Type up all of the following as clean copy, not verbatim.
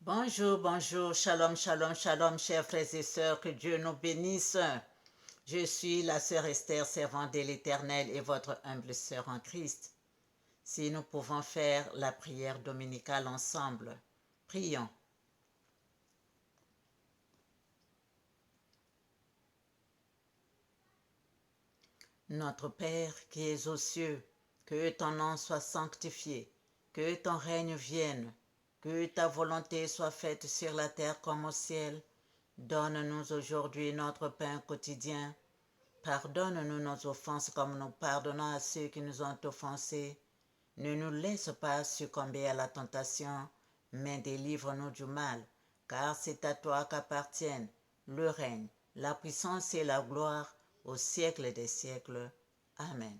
Bonjour, bonjour, shalom, shalom, shalom, chers frères et sœurs, que Dieu nous bénisse. Je suis la sœur Esther, servante de l'Éternel et votre humble sœur en Christ. Si nous pouvons faire la prière dominicale ensemble, prions. Notre Père qui es aux cieux, que ton nom soit sanctifié, que ton règne vienne, que ta volonté soit faite sur la terre comme au ciel. Donne-nous aujourd'hui notre pain quotidien. Pardonne-nous nos offenses comme nous pardonnons à ceux qui nous ont offensés. Ne nous laisse pas succomber à la tentation, mais délivre-nous du mal, car c'est à toi qu'appartiennent le règne, la puissance et la gloire au siècle des siècles. Amen.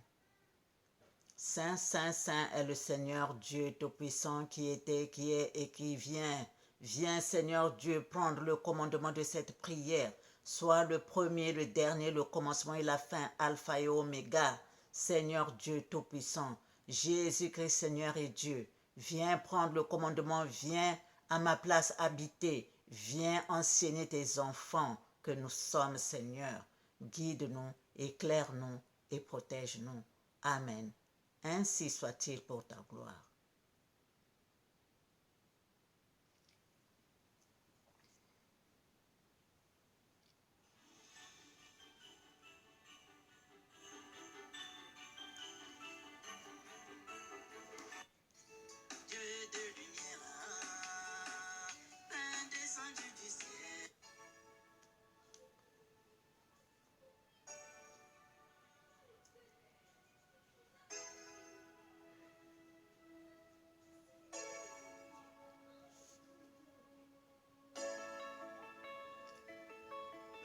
Saint, Saint, Saint est le Seigneur Dieu Tout-Puissant qui était, qui est et qui vient. Viens Seigneur Dieu prendre le commandement de cette prière. Sois le premier, le dernier, le commencement et la fin, alpha et oméga. Seigneur Dieu Tout-Puissant, Jésus-Christ Seigneur et Dieu, viens prendre le commandement, viens à ma place habiter, viens enseigner tes enfants que nous sommes Seigneur. Guide-nous, éclaire-nous et protège-nous. Amen. Ainsi soit-il pour ta gloire. Dieu de lumière, pain descendu du ciel.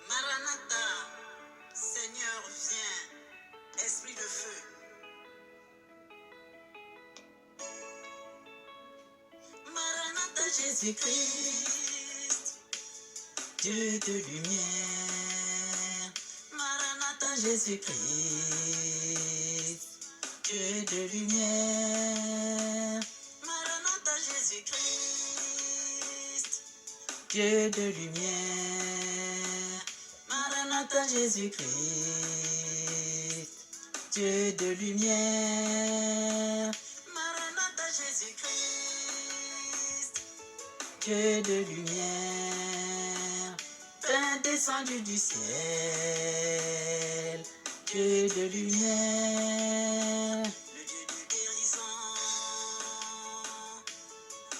Maranatha, Seigneur, viens, Esprit de feu. Maranatha, Jésus-Christ, Dieu de lumière. Maranatha, Jésus-Christ, Dieu de lumière. Maranatha, Jésus-Christ, Dieu de lumière. Maranatha, Jésus-Christ, Dieu de lumière. Maranatha, Jésus-Christ, Dieu de lumière. Pain descendu du ciel, Dieu de lumière. Le Dieu de guérison,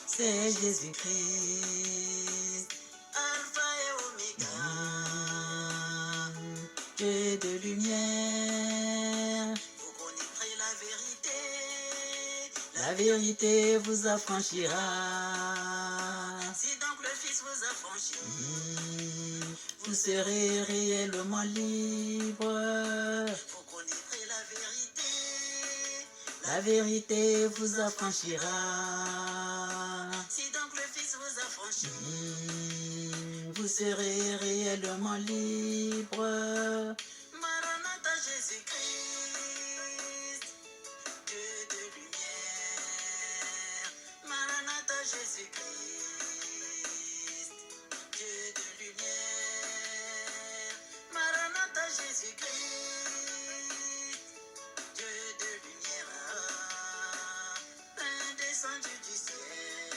c'est Jésus-Christ, Alpha et Oméga. Dieu de lumière, vous connaîtrez la vérité vous affranchira. Si donc le Fils vous affranchit, vous serez réellement libre. Vous connaîtrez la vérité vous affranchira. Si donc le Fils vous affranchit, vous serez réellement libre. Maranatha, Jésus-Christ, Dieu de lumière. Maranatha, Jésus-Christ, Dieu de lumière. Maranatha, Jésus-Christ, Dieu de lumière. Pain descendu du ciel,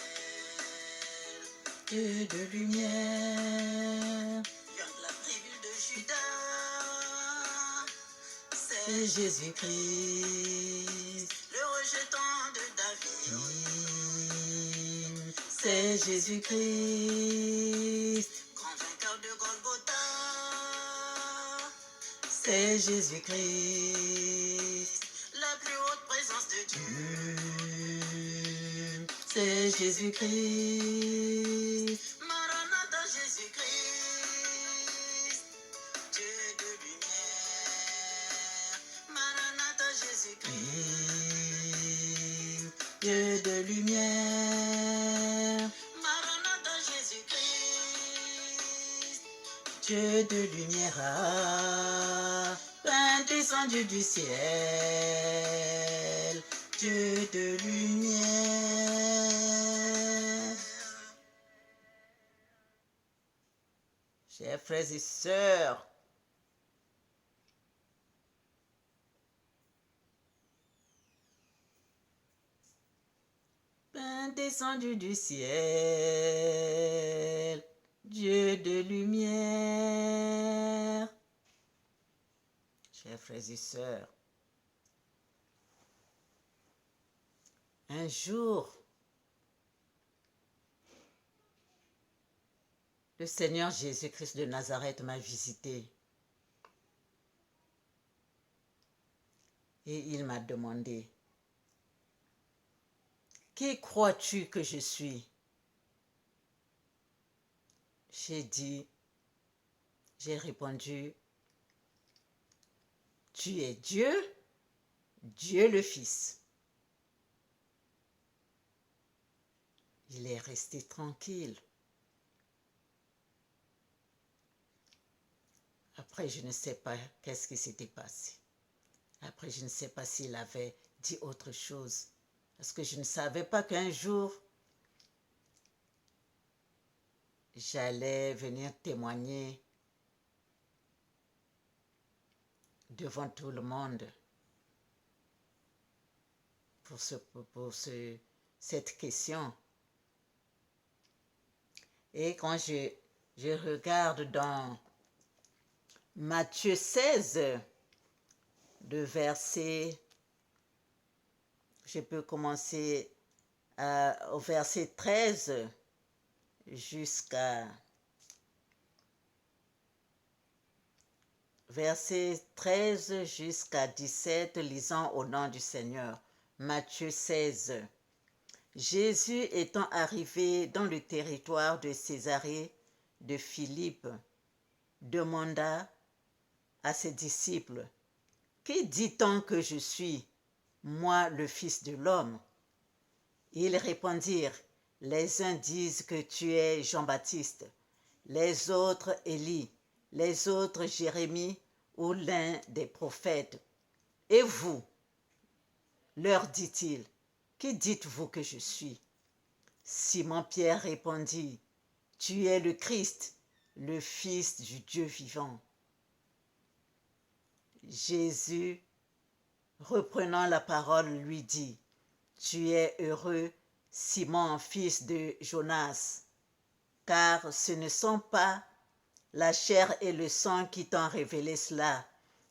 Dieu de lumière. Lion de la tribu de Judas, c'est Jésus-Christ. Le rejetant de David, c'est Jésus-Christ. Grand vainqueur de Golgotha, c'est Jésus-Christ. La plus haute présence de Dieu, c'est Jésus-Christ. Maranatha, Jésus-Christ, Dieu de lumière. Maranatha, Jésus-Christ, Dieu de lumière. Maranatha, Jésus-Christ, Dieu de lumière. Pain descendu du ciel, Dieu de lumière. frères et sœurs, pain descendu du ciel, Dieu de lumière. Chers frères et sœurs, un jour, le Seigneur Jésus-Christ de Nazareth m'a visité et il m'a demandé, « Qui crois-tu que je suis ?» J'ai répondu, « Tu es Dieu, Dieu le Fils. » Il est resté tranquille. Après, je ne sais pas qu'est-ce qui s'était passé. Après, je ne sais pas s'il avait dit autre chose. Parce que je ne savais pas qu'un jour, j'allais venir témoigner devant tout le monde pour cette question. Et quand je regarde dans Matthieu 16, le verset, je peux commencer au verset 13 jusqu'à verset 13 jusqu'à 17, lisant au nom du Seigneur. Matthieu 16. Jésus étant arrivé dans le territoire de Césarée de Philippe, demanda à ses disciples, « Qui dit-on que je suis, moi le Fils de l'homme ?» Ils répondirent, « Les uns disent que tu es Jean-Baptiste, les autres Élie, les autres Jérémie ou l'un des prophètes. Et vous, leur dit-il, qui dites-vous que je suis? Simon-Pierre répondit, tu es le Christ, le Fils du Dieu vivant. Jésus, reprenant la parole, lui dit, tu es heureux, Simon, fils de Jonas, car ce ne sont pas la chair et le sang qui t'ont révélé cela,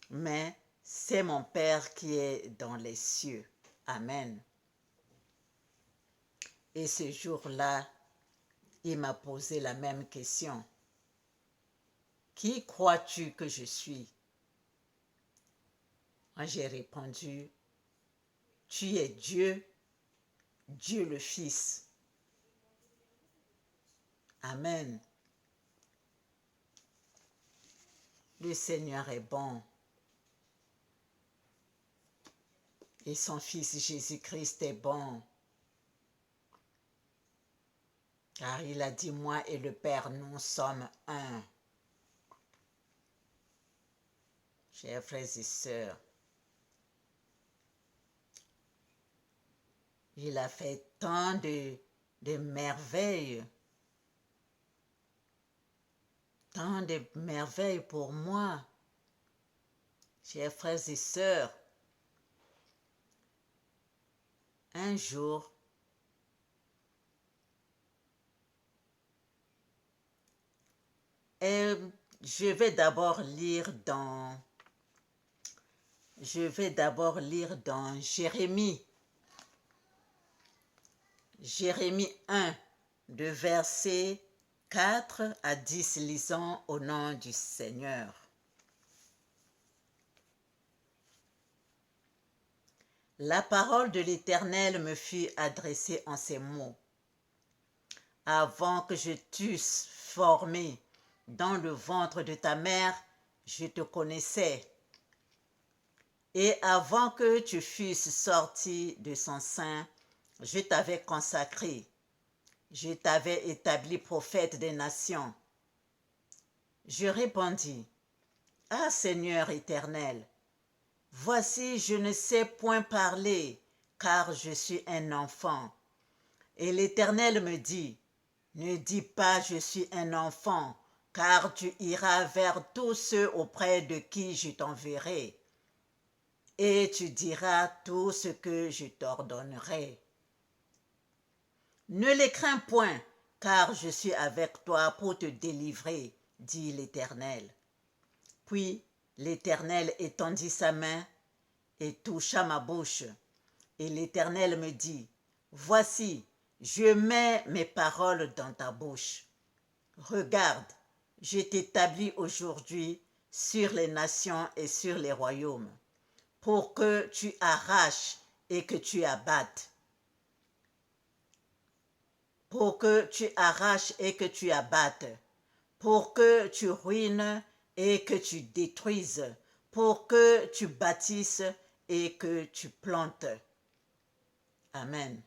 mais c'est mon Père qui est dans les cieux. Amen. Et ce jour-là, il m'a posé la même question. Qui crois-tu que je suis? Moi, j'ai répondu, tu es Dieu, Dieu le Fils. Amen. Le Seigneur est bon. Et son Fils Jésus-Christ est bon. Car il a dit, moi et le Père, nous sommes un. Chers frères et sœurs, il a fait tant de merveilles. Tant de merveilles pour moi. Chers frères et sœurs, un jour, je vais d'abord lire dans Jérémie. Jérémie 1, de verset 4 à 10, lisons au nom du Seigneur. La parole de l'Éternel me fut adressée en ces mots. Avant que je t'eusse formé dans le ventre de ta mère, je te connaissais. Et avant que tu fusses sorti de son sein, je t'avais consacré. Je t'avais établi prophète des nations. Je répondis, « Ah Seigneur éternel, voici je ne sais point parler, car je suis un enfant. » Et l'Éternel me dit, « Ne dis pas je suis un enfant, car tu iras vers tous ceux auprès de qui je t'enverrai, et tu diras tout ce que je t'ordonnerai. Ne les crains point, car je suis avec toi pour te délivrer, dit l'Éternel. Puis l'Éternel étendit sa main et toucha ma bouche. Et l'Éternel me dit, voici, je mets mes paroles dans ta bouche. Regarde, je t'établis aujourd'hui sur les nations et sur les royaumes, pour que tu arraches et que tu abattes. Pour que tu arraches et que tu abattes. Pour que tu ruines et que tu détruises. Pour que tu bâtisses et que tu plantes. Amen.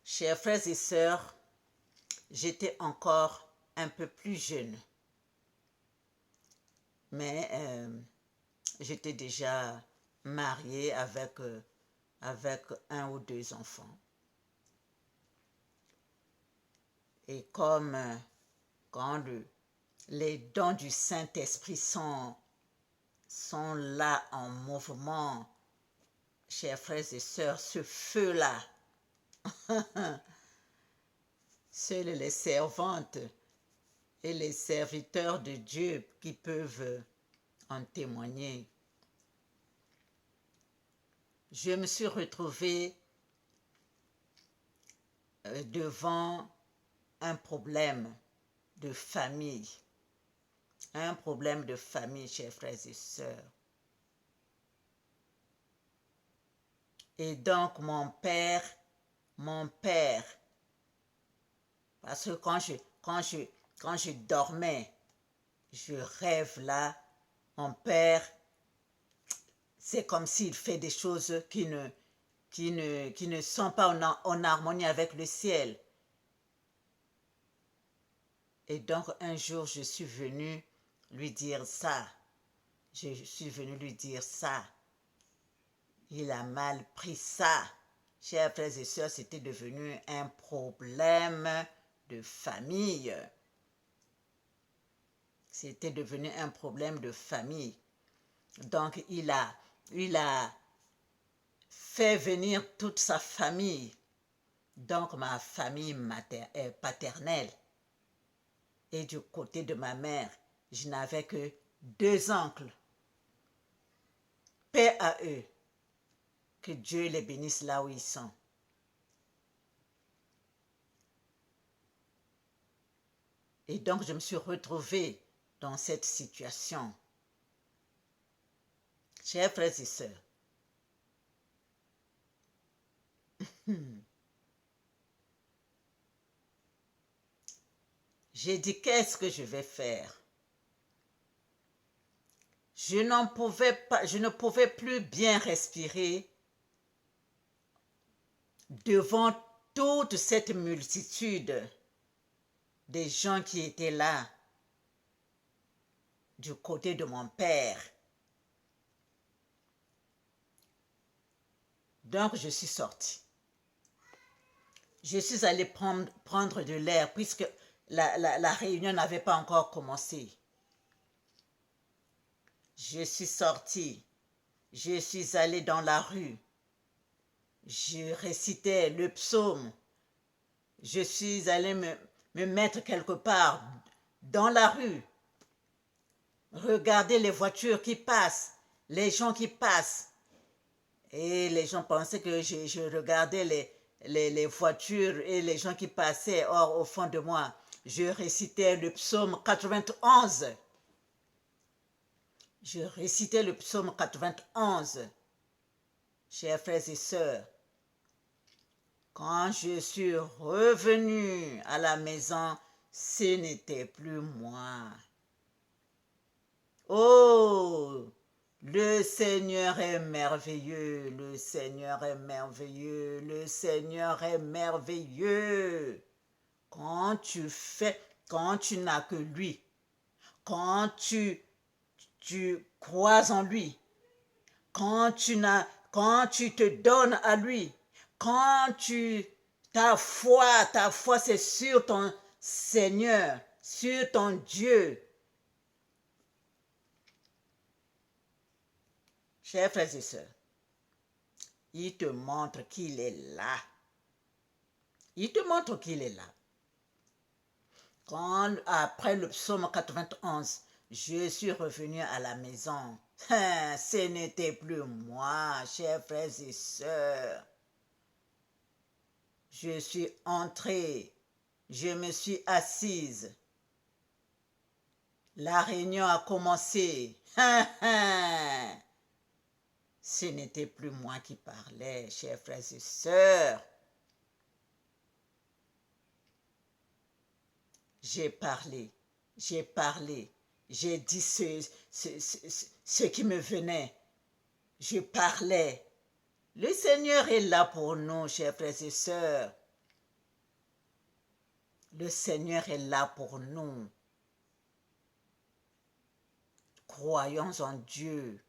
Chers frères et sœurs, j'étais encore un peu plus jeune, mais j'étais déjà mariée avec un ou deux enfants. Et comme quand les dons du Saint-Esprit sont là en mouvement, chers frères et sœurs, ce feu-là, seules les servantes et les serviteurs de Dieu qui peuvent en témoigner. Je me suis retrouvée devant un problème de famille. Un problème de famille, chers frères et sœurs. Et donc mon père, parce que quand je dormais, je rêve là, mon père, c'est comme s'il fait des choses qui ne sont pas en harmonie avec le ciel. Et donc un jour, je suis venue lui dire ça. Je suis venue lui dire ça. Il a mal pris ça. Chers frères et sœurs, c'était devenu un problème de famille. C'était devenu un problème de famille. Donc, il a fait venir toute sa famille. Donc, ma famille paternelle. Et du côté de ma mère, je n'avais que 2 oncles. Paix à eux. Que Dieu les bénisse là où ils sont. Et donc, je me suis retrouvée dans cette situation. Chers frères et sœurs, j'ai dit, qu'est-ce que je vais faire? Je ne pouvais plus bien respirer devant toute cette multitude des gens qui étaient là du côté de mon père. Donc, je suis sortie. Je suis allée prendre de l'air puisque la réunion n'avait pas encore commencé. Je suis sortie. Je suis allée dans la rue. Je récitais le psaume. Je suis allée me mettre quelque part dans la rue. Regarder les voitures qui passent, les gens qui passent. Et les gens pensaient que je regardais les voitures et les gens qui passaient. Or, au fond de moi, je récitais le psaume 91. Je récitais le psaume 91. Chers frères et sœurs, quand je suis revenue à la maison, ce n'était plus moi. Oh, le Seigneur est merveilleux, le Seigneur est merveilleux, le Seigneur est merveilleux. Quand tu n'as que lui, quand tu crois en lui, quand quand tu te donnes à lui, quand ta foi c'est sur ton Seigneur, sur ton Dieu. Chers frères et sœurs, il te montre qu'il est là. Il te montre qu'il est là. Quand, après le psaume 91, je suis revenu à la maison, ce n'était plus moi, chers frères et sœurs. Je suis entrée, je me suis assise. La réunion a commencé. Ce n'était plus moi qui parlais, chers frères et sœurs. J'ai parlé, j'ai dit ce qui me venait. Je parlais. Le Seigneur est là pour nous, chers frères et sœurs. Le Seigneur est là pour nous. Croyons en Dieu.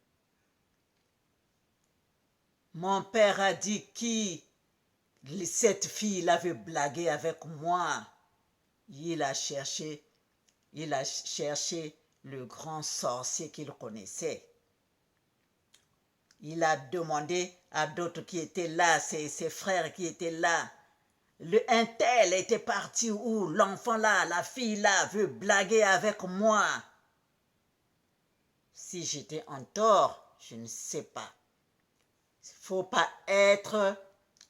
Mon père a dit cette fille avait blagué avec moi. Il a cherché le grand sorcier qu'il connaissait. Il a demandé à d'autres qui étaient là, ses frères qui étaient là. Un tel était parti où l'enfant là, la fille là veut blaguer avec moi. Si j'étais en tort, je ne sais pas. Il ne faut pas être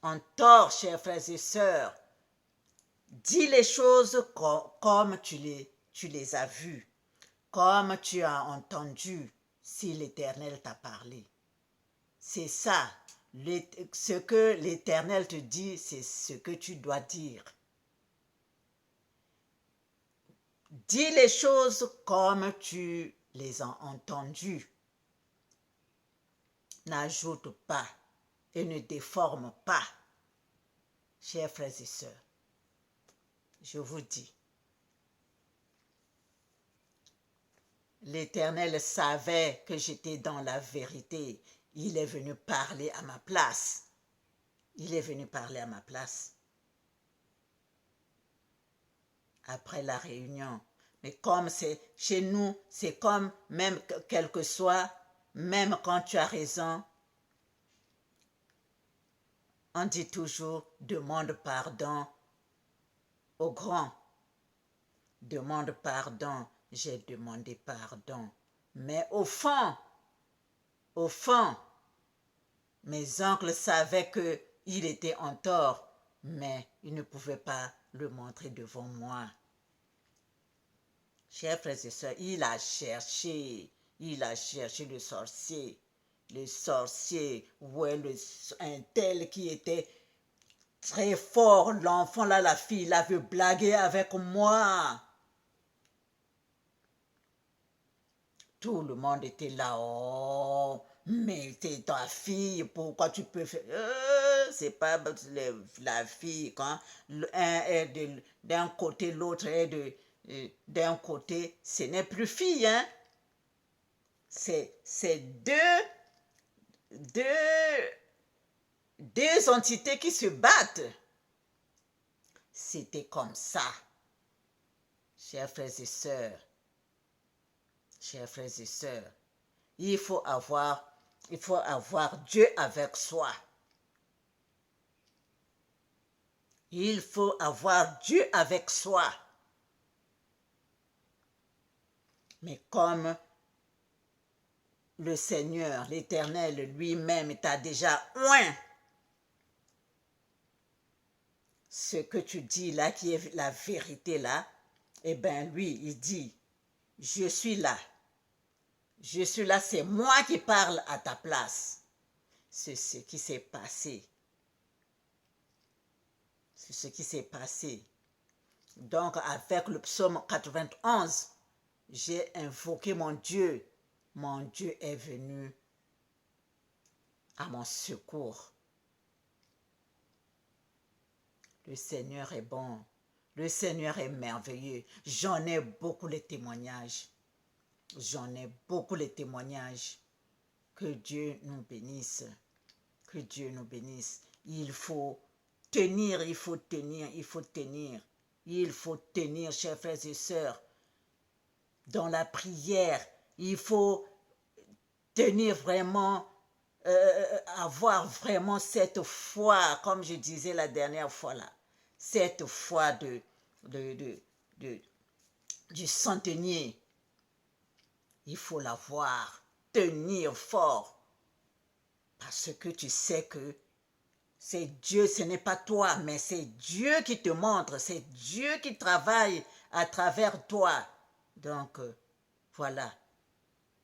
en tort, chers frères et sœurs. Dis les choses comme tu les as vues, comme tu as entendu si l'Éternel t'a parlé. C'est ça. Ce que l'Éternel te dit, c'est ce que tu dois dire. Dis les choses comme tu les as entendues. N'ajoute pas et ne déforme pas. Chers frères et sœurs, je vous dis, l'Éternel savait que j'étais dans la vérité. Il est venu parler à ma place. Il est venu parler à ma place. Après la réunion. Mais comme c'est chez nous, c'est comme, même quel que soit, même quand tu as raison, on dit toujours, demande pardon au grand. Demande pardon, j'ai demandé pardon. Mais au fond, mes oncles savaient qu'il était en tort, mais ils ne pouvaient pas le montrer devant moi. Chers frères et sœurs, il a cherché le sorcier. Le sorcier, ouais, un tel qui était très fort. L'enfant là, la fille, il avait blagué avec moi. Tout le monde était là. Oh, mais c'est ta fille, pourquoi tu peux faire... c'est pas la fille, quand un est d'un côté, l'autre est d'un côté, ce n'est plus fille, hein. C'est deux entités qui se battent. C'était comme ça, chers frères et sœurs. Chers frères et sœurs, il faut avoir Dieu avec soi. Il faut avoir Dieu avec soi. Mais comme le Seigneur, l'Éternel lui-même t'a déjà oint, ce que tu dis là, qui est la vérité là, eh bien lui, il dit, je suis là. Je suis là, c'est moi qui parle à ta place. C'est ce qui s'est passé. C'est ce qui s'est passé. Donc, avec le psaume 91, j'ai invoqué mon Dieu. Mon Dieu est venu à mon secours. Le Seigneur est bon. Le Seigneur est merveilleux. J'en ai beaucoup les témoignages. J'en ai beaucoup les témoignages. Que Dieu nous bénisse. Que Dieu nous bénisse. Il faut tenir, il faut tenir, il faut tenir. Il faut tenir, chers frères et sœurs, dans la prière. Il faut tenir vraiment, avoir vraiment cette foi, comme je disais la dernière fois là, cette foi du centenier. Il faut l'avoir, tenir fort, parce que tu sais que c'est Dieu, ce n'est pas toi, mais c'est Dieu qui te montre, c'est Dieu qui travaille à travers toi. Donc, voilà.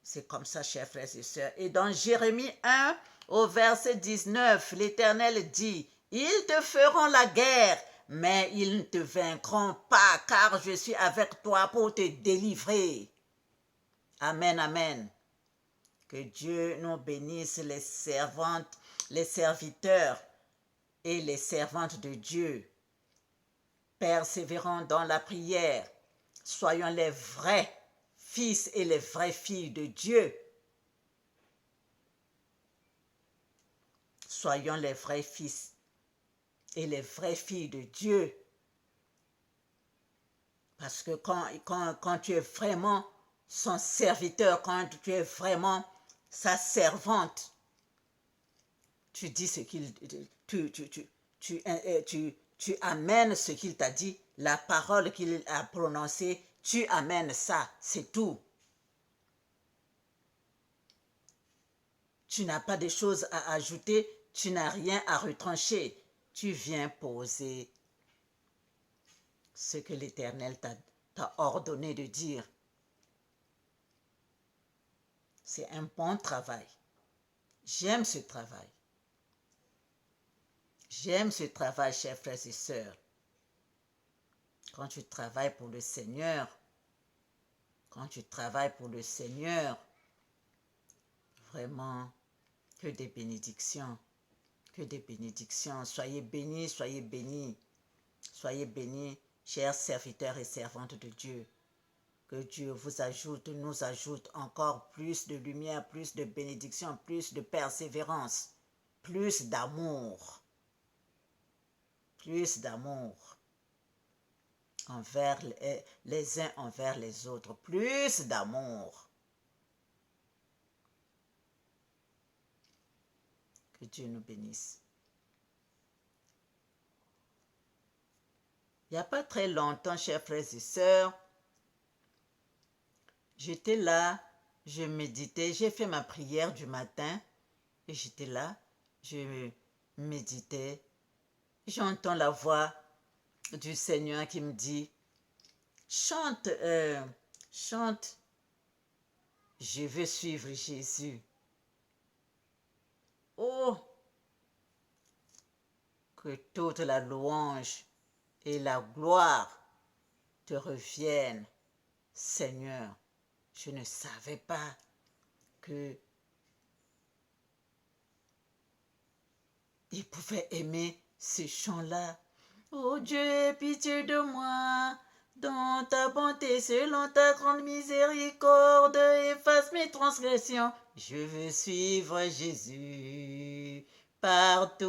C'est comme ça, chers frères et sœurs. Et dans Jérémie 1, au verset 19, l'Éternel dit, « Ils te feront la guerre, mais ils ne te vaincront pas, car je suis avec toi pour te délivrer. » Amen, amen. Que Dieu nous bénisse, les servantes, les serviteurs et les servantes de Dieu. Persévérons dans la prière. Soyons les vrais fils et les vraies filles de Dieu. Soyons les vrais fils et les vraies filles de Dieu. Parce que quand tu es vraiment son serviteur, quand tu es vraiment sa servante, tu dis ce qu'il... Tu amènes ce qu'il t'a dit, la parole qu'il a prononcée, tu amènes ça, c'est tout. Tu n'as pas de choses à ajouter, tu n'as rien à retrancher. Tu viens poser ce que l'Éternel t'a ordonné de dire. C'est un bon travail. J'aime ce travail. J'aime ce travail, chers frères et sœurs. Quand tu travailles pour le Seigneur, vraiment, que des bénédictions, que des bénédictions. Soyez bénis, soyez bénis. Soyez bénis, chers serviteurs et servantes de Dieu. Que Dieu vous ajoute, nous ajoute encore plus de lumière, plus de bénédictions, plus de persévérance, plus d'amour. Plus d'amour envers les uns envers les autres. Plus d'amour. Que Dieu nous bénisse. Il n'y a pas très longtemps, chers frères et sœurs, j'étais là, je méditais, j'ai fait ma prière du matin et j'étais là, je méditais. J'entends la voix du Seigneur qui me dit, chante, chante, je veux suivre Jésus. Oh, que toute la louange et la gloire te reviennent, Seigneur. Je ne savais pas que il pouvait aimer ce chant-là. Oh Dieu, aie pitié de moi, dans ta bonté, selon ta grande miséricorde, efface mes transgressions. Je veux suivre Jésus partout.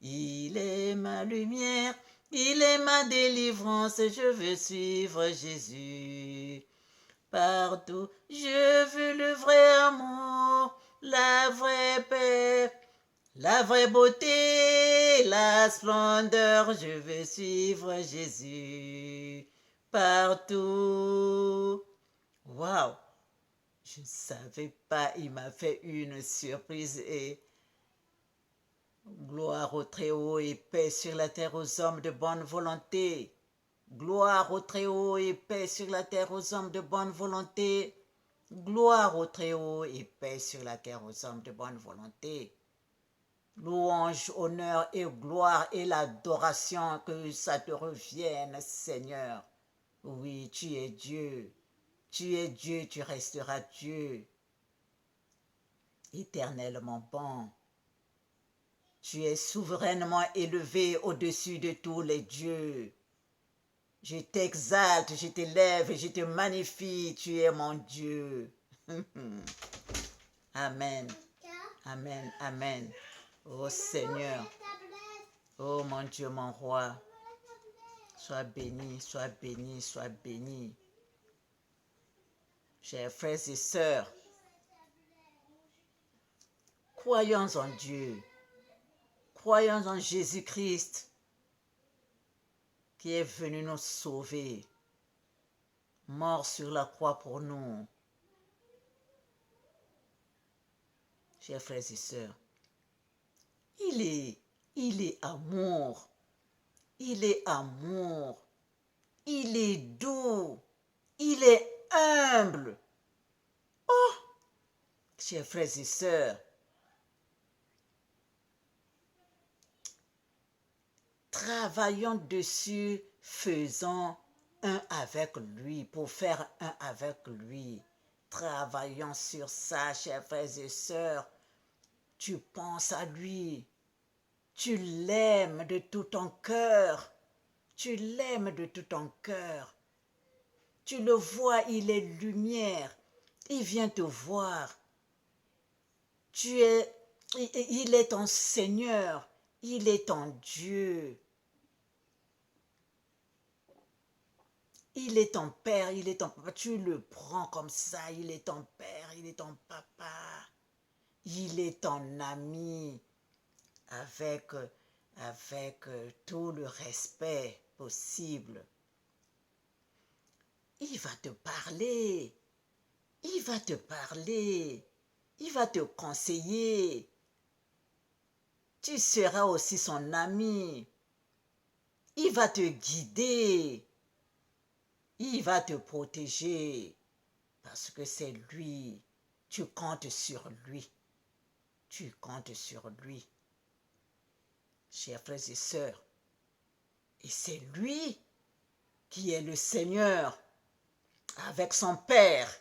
Il est ma lumière, il est ma délivrance, je veux suivre Jésus partout. Je veux le vrai amour, la vraie paix, la vraie beauté, la splendeur, je veux suivre Jésus partout. Waouh! Je ne savais pas, il m'a fait une surprise et gloire au Très-Haut et paix sur la terre aux hommes de bonne volonté. Gloire au Très-Haut et paix sur la terre aux hommes de bonne volonté. Gloire au Très-Haut et paix sur la terre aux hommes de bonne volonté. Louange, honneur et gloire et l'adoration, que ça te revienne, Seigneur. Oui, tu es Dieu. Tu es Dieu, tu resteras Dieu. Éternellement bon. Tu es souverainement élevé au-dessus de tous les dieux. Je t'exalte, je t'élève et je te magnifie. Tu es mon Dieu. Amen. Amen, amen. Oh Seigneur, oh mon Dieu, mon roi, sois béni, sois béni, sois béni. Chers frères et sœurs, croyons en Dieu, croyons en Jésus-Christ qui est venu nous sauver, mort sur la croix pour nous. Chers frères et sœurs, il est amour, il est amour, il est doux, il est humble. Oh, chers frères et sœurs, travaillons dessus, faisons un avec lui, pour faire un avec lui. Travaillons sur ça, chers frères et sœurs. Tu penses à lui, tu l'aimes de tout ton cœur, tu l'aimes de tout ton cœur. Tu le vois, il est lumière, il vient te voir. Il est ton Seigneur, il est ton Dieu. Il est ton père, il est ton papa. Tu le prends comme ça, il est ton père, il est ton papa. Il est ton ami avec tout le respect possible. Il va te parler, il va te parler, il va te conseiller. Tu seras aussi son ami. Il va te guider. Il va te protéger parce que c'est lui. Tu comptes sur lui. Tu comptes sur lui. Chers frères et sœurs, et c'est lui qui est le Seigneur avec son Père.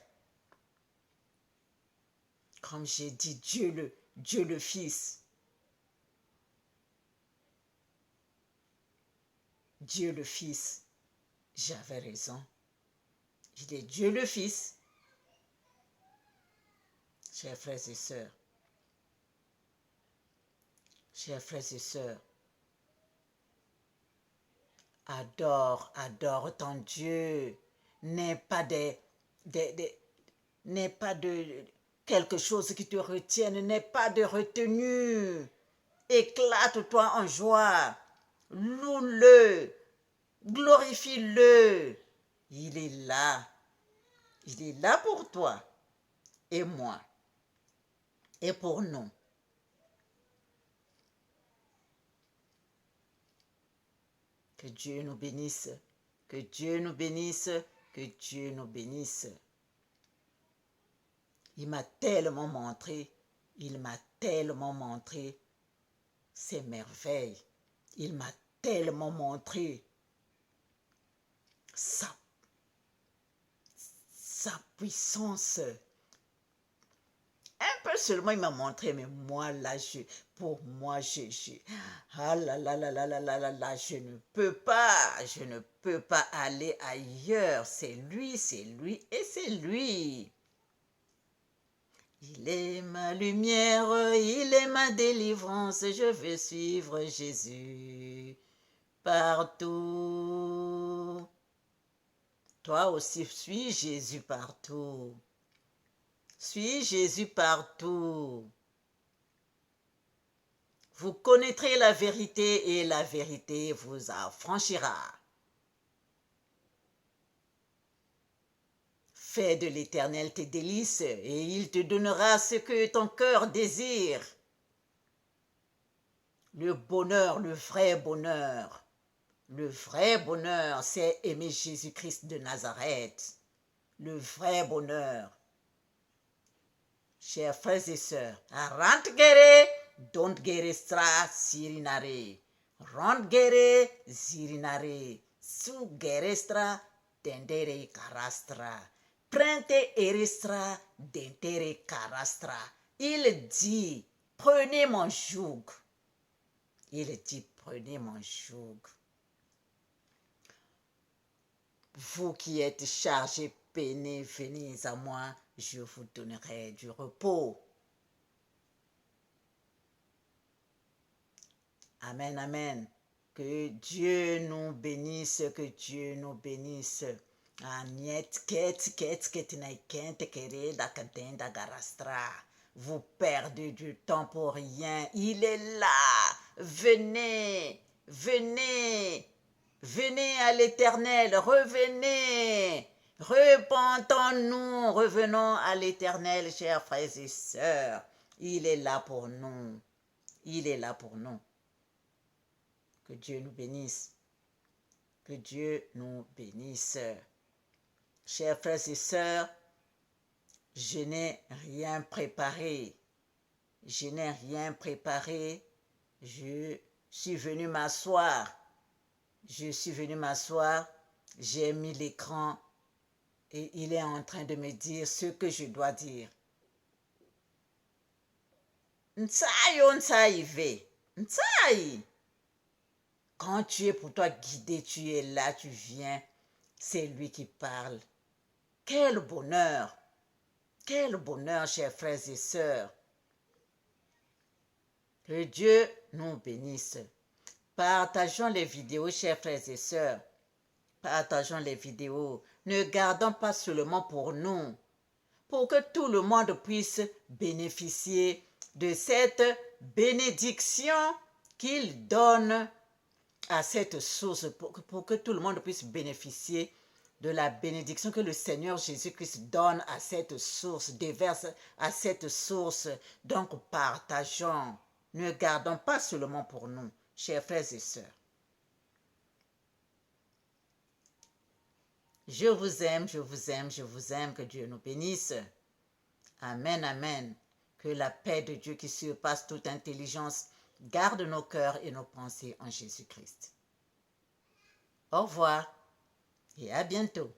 Comme j'ai dit, Dieu le Fils. Dieu le Fils. J'avais raison. Il est Dieu le Fils. Chers frères et sœurs, chers frères et sœurs, adore ton Dieu. N'est pas n'est pas de quelque chose qui te retienne, n'est pas de retenue. Éclate-toi en joie. Loue-le. Glorifie-le. Il est là. Il est là pour toi et moi et pour nous. Que Dieu nous bénisse. Que Dieu nous bénisse. Que Dieu nous bénisse. Il m'a tellement montré ses merveilles. Il m'a tellement montré sa puissance. Un peu seulement il m'a montré, mais moi là, pour moi, ah là là là là là là là là, je ne peux pas aller ailleurs. C'est lui et c'est lui. Il est ma lumière, il est ma délivrance, je veux suivre Jésus partout. Toi aussi, suis Jésus partout. Suis Jésus partout. Vous connaîtrez la vérité et la vérité vous affranchira. Fais de l'Éternel tes délices et il te donnera ce que ton cœur désire. Le bonheur, le vrai bonheur, c'est aimer Jésus-Christ de Nazareth. Le vrai bonheur. Chers frères et sœurs, rantgere, don't gerestra sirinare. Rantgere, zirinare. Su gerestra, dendere carastra. Prente erestra, dentere carastra. Il dit, prenez mon joug. Il dit, prenez mon joug. Vous qui êtes chargés, peinés, venez à moi, je vous donnerai du repos. Amen, amen. Que Dieu nous bénisse, que Dieu nous bénisse. Vous perdez du temps pour rien. Il est là. Venez, venez, venez à l'Éternel, revenez. Repentons-nous, revenons à l'Éternel, chers frères et sœurs. Il est là pour nous. Il est là pour nous. Que Dieu nous bénisse. Que Dieu nous bénisse. Chers frères et sœurs, je n'ai rien préparé. Je n'ai rien préparé. Je suis venu m'asseoir. Je suis venu m'asseoir. J'ai mis l'écran et il est en train de me dire ce que je dois dire. Ntsayo ntsaïve. Ntsaï. Quand tu es pour toi guidé, tu es là, tu viens. C'est lui qui parle. Quel bonheur! Quel bonheur, chers frères et sœurs! Que Dieu nous bénisse. Partageons les vidéos, chers frères et sœurs. Partageons les vidéos. Ne gardons pas seulement pour nous, pour que tout le monde puisse bénéficier de cette bénédiction qu'il donne à cette source, pour que tout le monde puisse bénéficier de la bénédiction que le Seigneur Jésus-Christ donne à cette source, déverse à cette source. Donc partageons, ne gardons pas seulement pour nous, chers frères et sœurs. Je vous aime, je vous aime, je vous aime, que Dieu nous bénisse. Amen, amen. Que la paix de Dieu qui surpasse toute intelligence garde nos cœurs et nos pensées en Jésus-Christ. Au revoir et à bientôt.